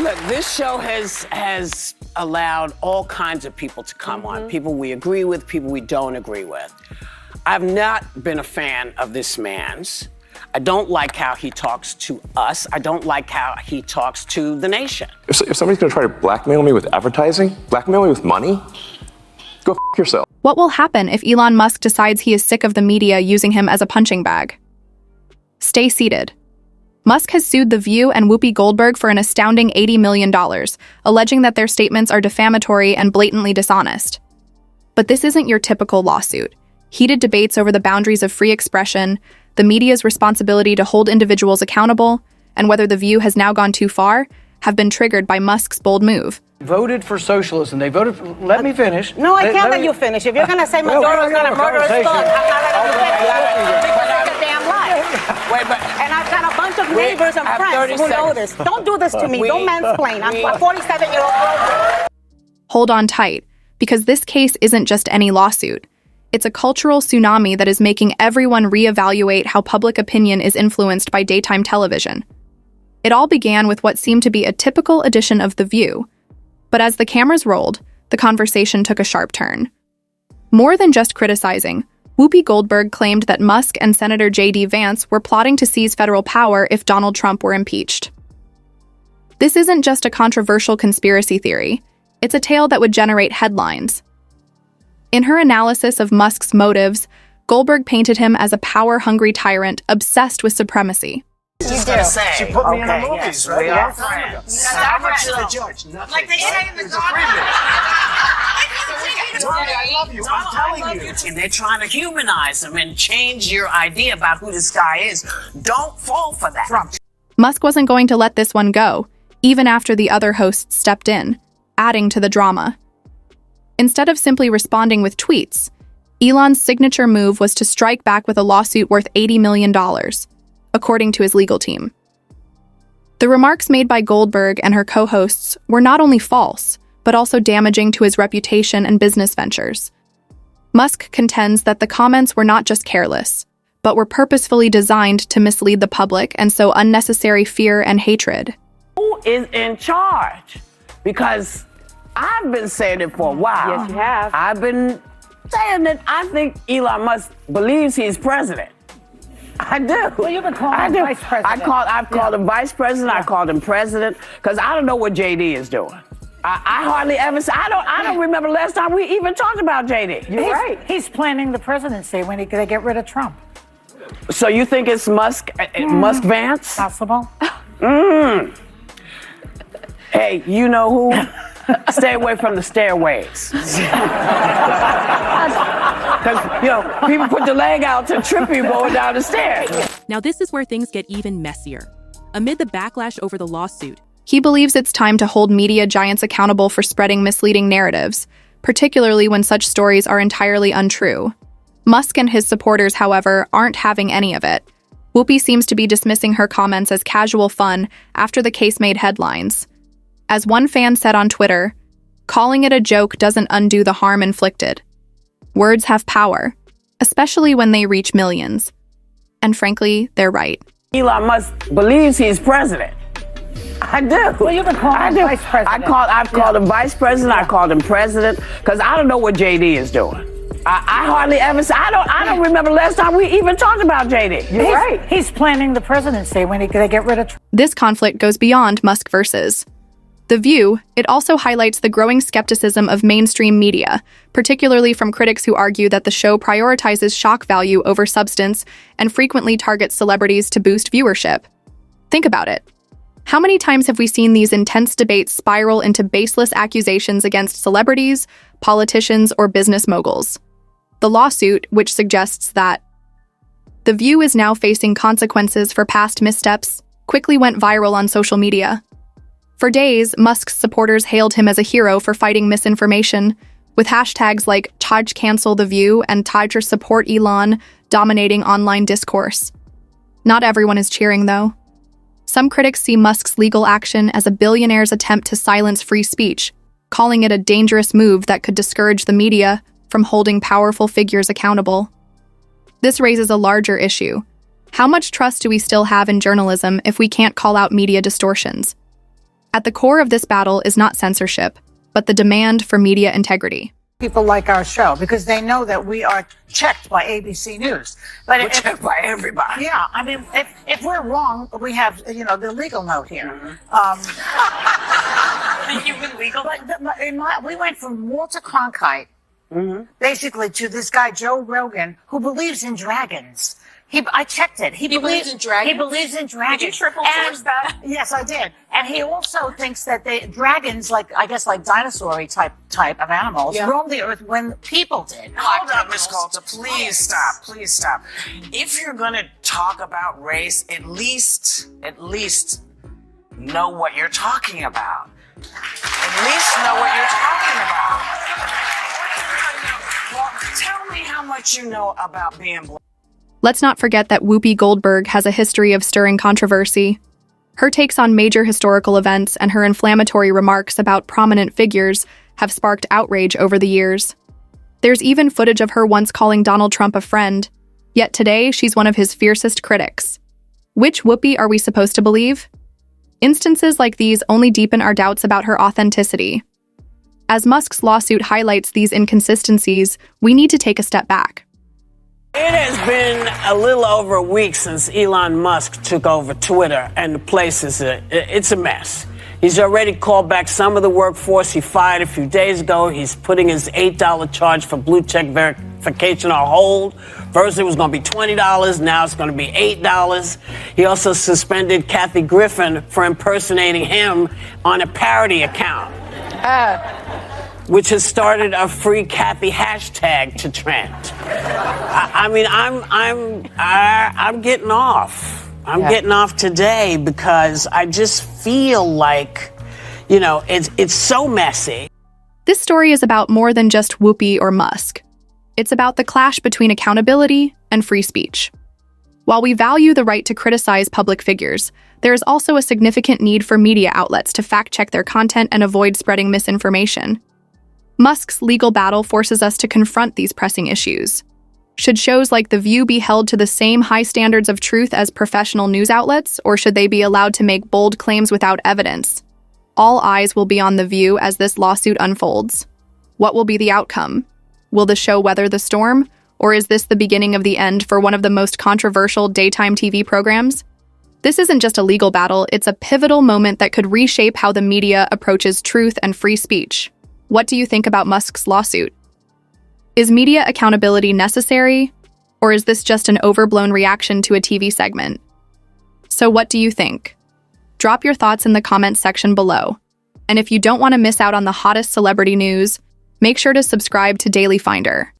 Look, this show has allowed all kinds of people to come on. People we agree with, people we don't agree with. I've not been a fan of this man's. I don't like how he talks to us. I don't like how he talks to the nation. If somebody's gonna try to blackmail me with advertising, blackmail me with money, go f yourself. What will happen if Elon Musk decides he is sick of the media using him as a punching bag? Stay seated. Musk has sued The View and Whoopi Goldberg for an astounding $80 million, alleging that their statements are defamatory and blatantly dishonest. But this isn't your typical lawsuit. Heated debates over the boundaries of free expression, the media's responsibility to hold individuals accountable, and whether The View has now gone too far, have been triggered by Musk's bold move. Voted for socialism. They voted for... Let me finish. No, I can't let you finish. If you're going to say Maduro's going to murder his thug, I'm not going to let you finish. Because that's a damn lie. And I've got a bunch of neighbors and friends who know this. Don't do this to me. Don't mansplain. I'm a 47-year-old. Hold on tight, because this case isn't just any lawsuit. It's a cultural tsunami that is making everyone reevaluate how public opinion is influenced by daytime television. It all began with what seemed to be a typical edition of The View. But as the cameras rolled, the conversation took a sharp turn. More than just criticizing, Whoopi Goldberg claimed that Musk and Senator J.D. Vance were plotting to seize federal power if Donald Trump were impeached. This isn't just a controversial conspiracy theory. It's a tale that would generate headlines. In her analysis of Musk's motives, Goldberg painted him as a power-hungry tyrant obsessed with supremacy. She put me in the movies, yes, right? We are friends. How much is the judge? Nothing. Like they say in the I love you. I'm telling you. And they're trying to humanize him and change your idea about who this guy is. Don't fall for that. Trump. Musk wasn't going to let this one go, even after the other hosts stepped in, adding to the drama. Instead of simply responding with tweets, Elon's signature move was to strike back with a lawsuit worth $80 million, according to his legal team. The remarks made by Goldberg and her co-hosts were not only false, but also damaging to his reputation and business ventures. Musk contends that the comments were not just careless, but were purposefully designed to mislead the public and sow unnecessary fear and hatred. Who is in charge? Because I've been saying it for a while. Yes, you have. I've been saying that I think Elon Musk believes he's president. I do. Well, you've been calling him vice president. I've called him vice president. I called him president because I don't know what JD is doing. I hardly ever say. I don't remember the last time we even talked about JD. You're right. He's planning the presidency when they get rid of Trump. So you think it's Musk Vance? Possible. Hey, you know who? Stay away from the stairways. Because, people put the leg out to trip you going down the stairs. Now this is where things get even messier. Amid the backlash over the lawsuit, He believes it's time to hold media giants accountable for spreading misleading narratives, particularly when such stories are entirely untrue. Musk and his supporters, however, aren't having any of it. Whoopi seems to be dismissing her comments as casual fun after the case made headlines. As one fan said on Twitter, "Calling it a joke doesn't undo the harm inflicted. Words have power, especially when they reach millions." And frankly, they're right. Elon Musk believes he's president. I do. Well, you've been calling him vice president. I've called him vice president. I called him president because I don't know what JD is doing. I hardly ever say. I don't remember the last time we even talked about JD. You're right. He's planning the presidency when they get rid of Trump. This conflict goes beyond Musk versus The View. It also highlights the growing skepticism of mainstream media, particularly from critics who argue that the show prioritizes shock value over substance and frequently targets celebrities to boost viewership. Think about it. How many times have we seen these intense debates spiral into baseless accusations against celebrities, politicians, or business moguls? The lawsuit, which suggests that The View is now facing consequences for past missteps, quickly went viral on social media. For days, Musk's supporters hailed him as a hero for fighting misinformation, with hashtags like #CancelTheView and #SupportElon dominating online discourse. Not everyone is cheering, though. Some critics see Musk's legal action as a billionaire's attempt to silence free speech, calling it a dangerous move that could discourage the media from holding powerful figures accountable. This raises a larger issue. How much trust do we still have in journalism if we can't call out media distortions? At the core of this battle is not censorship, but the demand for media integrity. People like our show because they know that we are checked by ABC News. But We're checked by everybody. Yeah, I mean, if we're wrong, we have, the legal note here. Human legal. But we went from Walter Cronkite, basically, to this guy, Joe Rogan, who believes in dragons. I checked it. He believes in dragons? He believes in dragons. Did you triple source that? Yes, I did. And he also thinks that dragons, like dinosaur-y type of animals, roamed the earth when people did. Hold up, Miss Coulter. Please stop. Please stop. If you're going to talk about race, at least know what you're talking about. At least know what you're talking about. Well, tell me how much you know about being black. Let's not forget that Whoopi Goldberg has a history of stirring controversy. Her takes on major historical events and her inflammatory remarks about prominent figures have sparked outrage over the years. There's even footage of her once calling Donald Trump a friend, yet today she's one of his fiercest critics. Which Whoopi are we supposed to believe? Instances like these only deepen our doubts about her authenticity. As Musk's lawsuit highlights these inconsistencies, we need to take a step back. It has been a little over a week since Elon Musk took over Twitter, and the place it's a mess. He's already called back some of the workforce he fired a few days ago. He's putting his $8 charge for blue check verification on hold. First it was going to be $20, now it's going to be $8. He also suspended Kathy Griffin for impersonating him on a parody account, which has started a free Kathy hashtag to trend. I mean, I'm getting off. I'm getting off today because I just feel like, it's so messy. This story is about more than just Whoopi or Musk. It's about the clash between accountability and free speech. While we value the right to criticize public figures, there is also a significant need for media outlets to fact-check their content and avoid spreading misinformation. Musk's legal battle forces us to confront these pressing issues. Should shows like The View be held to the same high standards of truth as professional news outlets, or should they be allowed to make bold claims without evidence? All eyes will be on The View as this lawsuit unfolds. What will be the outcome? Will the show weather the storm, or is this the beginning of the end for one of the most controversial daytime TV programs? This isn't just a legal battle, it's a pivotal moment that could reshape how the media approaches truth and free speech. What do you think about Musk's lawsuit? Is media accountability necessary, or is this just an overblown reaction to a TV segment? So what do you think? Drop your thoughts in the comments section below. And if you don't want to miss out on the hottest celebrity news, make sure to subscribe to Daily Finder.